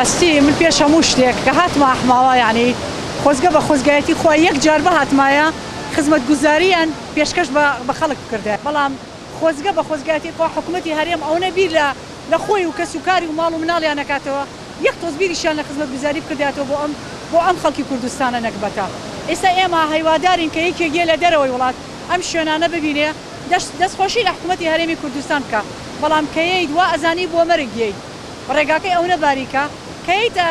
بەڕاستی من پێش هەموو شتێک کە هاتمە ئەحماوە یعنی خۆزگە بە خۆزگایەتی خۆی یەک جار بە هاتمایە خزمەتگوزاریان پێشکەش بە خەڵک کردێ بەڵام خۆزگە بە خۆزگایەتی خۆ حکوومەتی هەرێم ئەو نەبیر لە خۆی و کەس و کاری و ماڵ و مناڵیان نەکاتەوە یەک تۆزبیریشان لە خزمەتگوزاری بکردێتەوە بۆ ئەم خەڵکی کوردستانە نەکبەتە ئێستا ئێمە هەیوادارین کە یەکێک لە دەرەوەی وڵات ئەم شوێنانە ببینێ دەستخۆشی لە حکوومەتی هەرێمی کوردستان بکە بەڵام کەیت وا ئەزانی بۆ مەرگیەی ڕێگاکەی ئەو نەباریکە کەیتە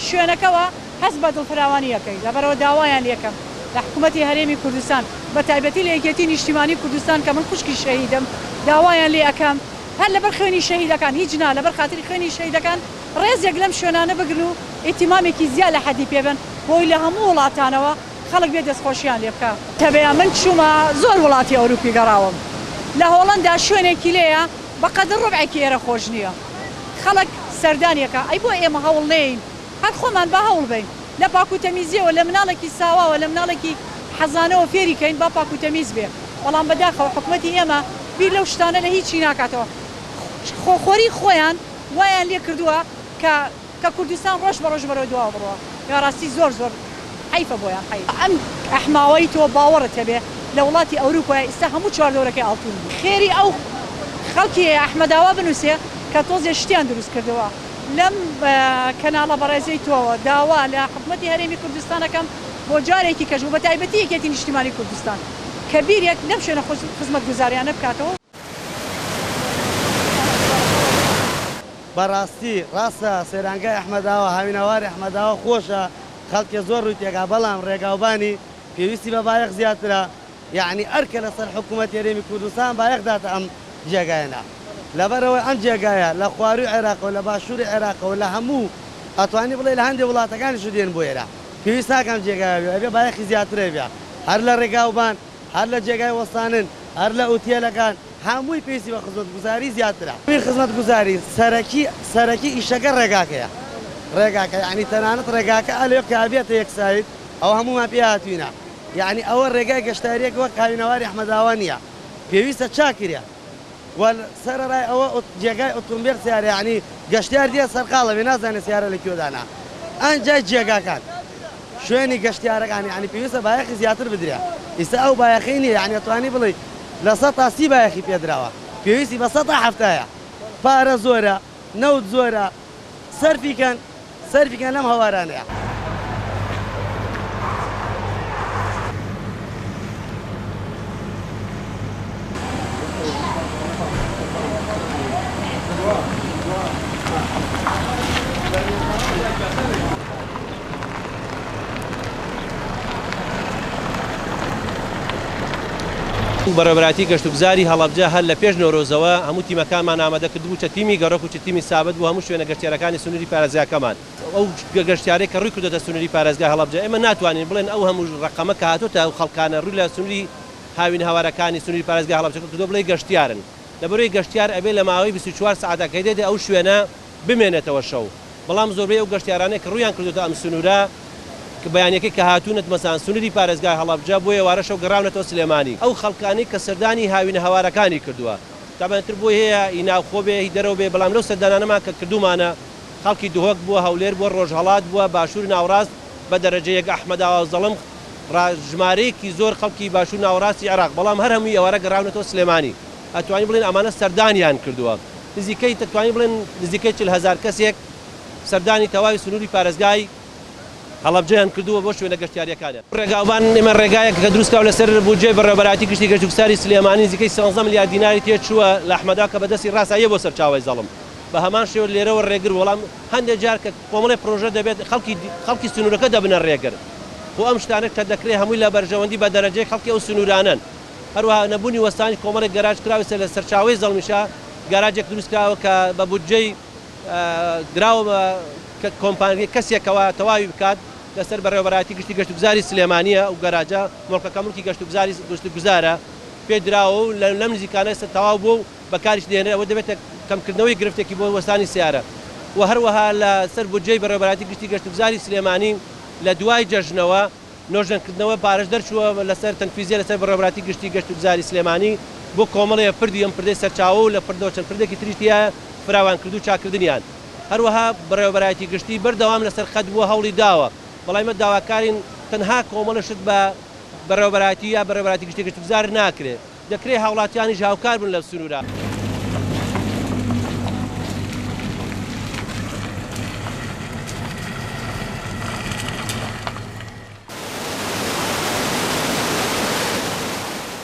شوێنەکەەوە هەست بە دڵفراوانیەکەی لەبەرەوە داوایان لێکم لە حکوومەتی هەرێمی کوردستان بە تایبەتی لە یەکێتی نیشتیمانی کوردستان کە من خوشکی شەهیدم داوایان لێ ئەەکەم هەر لەبەر خوێنی شەهیدەکان هیچ نا لەبەر خاتری خوێنی شەهیدەکان ڕێزێک لەم شوێنانە بگرن و ئیتیمامێکی زیاد لە حەدی پێبن بۆی لە هەموو وڵاتانەوە خەڵک بێ دەستخۆشییان لێ بکە تەبەیە من چوومە زۆر وڵاتی ئەوروپی گەڕاوم لە هۆڵەندا شوێنێکی لێیە بەقەدر ڕبعێکی ئێرە خۆش نییە خەڵک سەردانیەکە ئەی بۆ ئێمە هەوڵ نین هەر خۆمان بە هەوڵ بین لە پاکوتەمیزیەوە لە مناڵێکی ساواوە لە مناڵێکی حەزانەوە فێریکەین با پاکوتەمیز بێ بەڵام بەداخەوە حکوومەتی ئێمە بیر لەو شتانە لە هیچی ناکاتەوە خۆخۆری خۆیان وایان لێ کردووە کە کوردستان ڕۆژ بە ڕۆژ بەرەوە دوا بڕوە یا ڕاستی زۆر حیفە بۆیان حیف ئەم ئەحماوەی تۆ باوەڕت هەبێ لە وڵاتی ئەوروپای ئێستا هەموو چواردۆرەکەی ئاڵتون خێری ئەو خەڵکی ئەحمەداوا بنووسێ کە تۆزێ شتیان دروست کردەوە لەم کەناڵە بەڕێزەی تۆوە داوا لە حکوومەتی هەرێمی کوردستانەکەم بۆ جارێکی کەژ و بە تایبەتی یەکێتی نیشتیمانی کوردستان کە بیرێک لەم شوێنە خزمەتگوزاریانە بکاتەوە بەڕاستی ڕاستە سەیرانگای ئەحمەداوە هاوینەواری ئەحمەداوە خۆشە خەڵکی زۆر ڕووی تێگا بەڵام ڕێگاوبانی پێویستی بە بایەخ زیاترە یعنی ئەرکە لەسەر حکوومەتی هەرێمی کوردستان بایەخ داتە ئەم جێگایەنە لەبەرەوەی ئەم جێگایە لە خواروی عێراقەوە لە باشووری عێراقەوە لە هەموو ئەتوانی بڵێ لە هەندێک وڵاتەکانیش دێن بۆ ئێرە پێویست ناکەم جێگایە ئەبێ بایەخی زیاترە بێ هەر لە ڕێگاوبان هەر لە جێگای وەستانن هەر لە ئوتێلەکان هەمووی پێویستی بە خزمەتگوزاری زیاترە خزمەتگوزاری سەرەکی ئیشەکە ڕێگاکە یعنی تەنانەت ڕێگاکە ئەلێ کە ئەبێتە یەکسایت ئەو هەمومان پێ هاتووینە یعنی ئەوە ڕێگای گەشتاریەک وەک هاوینەواری ئەحمەداوە نییە پێویستە چاکرێ سەرڕای ئەوە جێگای ئۆتۆمبیل سیارە یعنی گەشتیار دیە سەرقاڵە بێ نازانێت سیارە لە کوێدانا ئەنجای جێگاکان شوێنی گەشتیارەکانی ینی پێویستە بایەخی زیاتر بدرێ ئێستا ئەو بایەخی نییە یعنی ئەتوانی بڵێ لە 100 بایەخی پێدراوە پێویستی بە 100 پارە زۆرە نەوت زۆرە سەرفیکەن لەم هەوارانەیە بەڕێوەبەراتی گەشتوگزاری هەڵەبجە هەر لە پێش نۆرۆزەوە هەموو تیمەکانمان ئامادە کردبوو چە تیمی گەڕۆک و چ تیمی سابت بوو هەموو شوێنە گەشتیارەکانی سنووری پارێزگاکەمان ئەو گەشتیارێک کە ڕووی کردوتە سنووری پارێزگای هەڵەبجە ئێمە ناتوانین بڵێن ئەو هەموو ڕقەمە کە هاتوتە ئەو خەڵکانە ڕووی لە سنووری هاوین هەوارەکانی سنووری پارێزگای هەڵەبجە کردو بڵێ گەشتیارن لەبەرەوەی گەشتیار ئەبێ لە ماوەی 24 ساعتەکەی دێت ئەو شوێنە بمێنێتەوە شەو بەڵام زۆربەی ئەو گەشتیارانەی کە ڕوویان کردوتە ئەم سنوورە کە بەیانەکەی کە هاتوونت مەسان سنووری پارێزگای هەڵەبجە بۆ ێوارە شەو گەڕاونەتەوە سلێمانی ئەو خەڵکانی کە سەردانی هاوینە هەوارەکانی کردووە تابەنتر بۆ هەیە ئیناوخۆ بێ هی دەرەوە بێ بەڵام لەو سەردانانەمان کە کردومانە خەڵکی دهۆک بووە هەولێر بووە ڕۆژهەڵات بووە باشوور ناوڕاست بە دەرەجەیەک ئەحمەداوە زەڵم ژمارەیەکی زۆر خەڵکی باشوور ناوەڕاستی عێراق بەڵام هەر هەمووی ئێوارە گەڕاونەتەوە سلێمانی ئەتوانین بڵێن ئەمانە سەردانیان کردووە نزیکەی دەتوانین بڵێن نزیکەی 40,000 کەسێک سەردانی تەواوی سنووری پارێزگای هەڵەبجەیان کردووە بۆ شوێنە گەشتیاریەکانە ڕێگاوبان ئێمە ڕێگایەک کە دروستکراوە لەسەر بودجێ بەڕێوەبەراتی گشتی گەشتوگزاری سلێمانی نزیکەی 16 ملیار دیناری تێچووە لە ئەحمەدا کە بەدەستی ڕاستاییە بۆ سەرچاوی زەڵم بە هەمان شێوە لێرەوە ڕێگر وەڵام هەندێک جار کە کۆمەڵی پرۆژە دەبێت خەڵکی سنوورەکە دەبنە ڕێگر بۆ ئەم شتانە کە دەکرێت هەمووی لە بەرژەوەندی بە دەرەجەی خەڵکی ئەو سنوورانن هەروەها نەبوونی وەستانی کۆمەڵێک گەراج کراوە لە سەرچاوی زەڵمیشا گاراجێک دروستکراوە کە بە بودجەی دراوە کۆمپانیای کەسێکەوە تەواوی بکات لەسەر بەڕێوەبەراتی گشتی گەشتوگزاری سلێمانیە و گەراجە مڵکەکە مڵکی گەشتوگزارە پێ دراوە و لەم نزیکانە تەواو بوو و بەکاریش دێنێت ئەوە دەبێتە کەمکردنەوەی گرفتێکی بۆ وەستانی سیارە و هەروەها لەسەر بودجەی بەڕێوەبەراتی گشتی گەشتوگزاری سلێمانی لە دوای جەژنەوە نۆژەنکردنەوە پارەش دەرچووە لەسەر تەنفیزیە لەسەر بەڕێوەبەراتی گشتی گەشتوگزاری سلێمانی بۆ کۆمەڵەیە پردی ئەم پردەی سەرچاوە و لە پردەوە چەند پردێکی تریشتیە فراوان کردو چاکردنیان هەروەها بەڕێوەبەرایەتی گشتی بەردەوام لەسەر خەت بووە هەوڵی داوە بەڵام ئێمە داواکارین تەنها کۆمەڵەشت بە بەڕێوەبەراتی یا بەڕێوەبەراتی گشتی گشتگوزار ناکرێت دەکرێت هاوڵاتیانیش هاوکار بن لە سنوورە.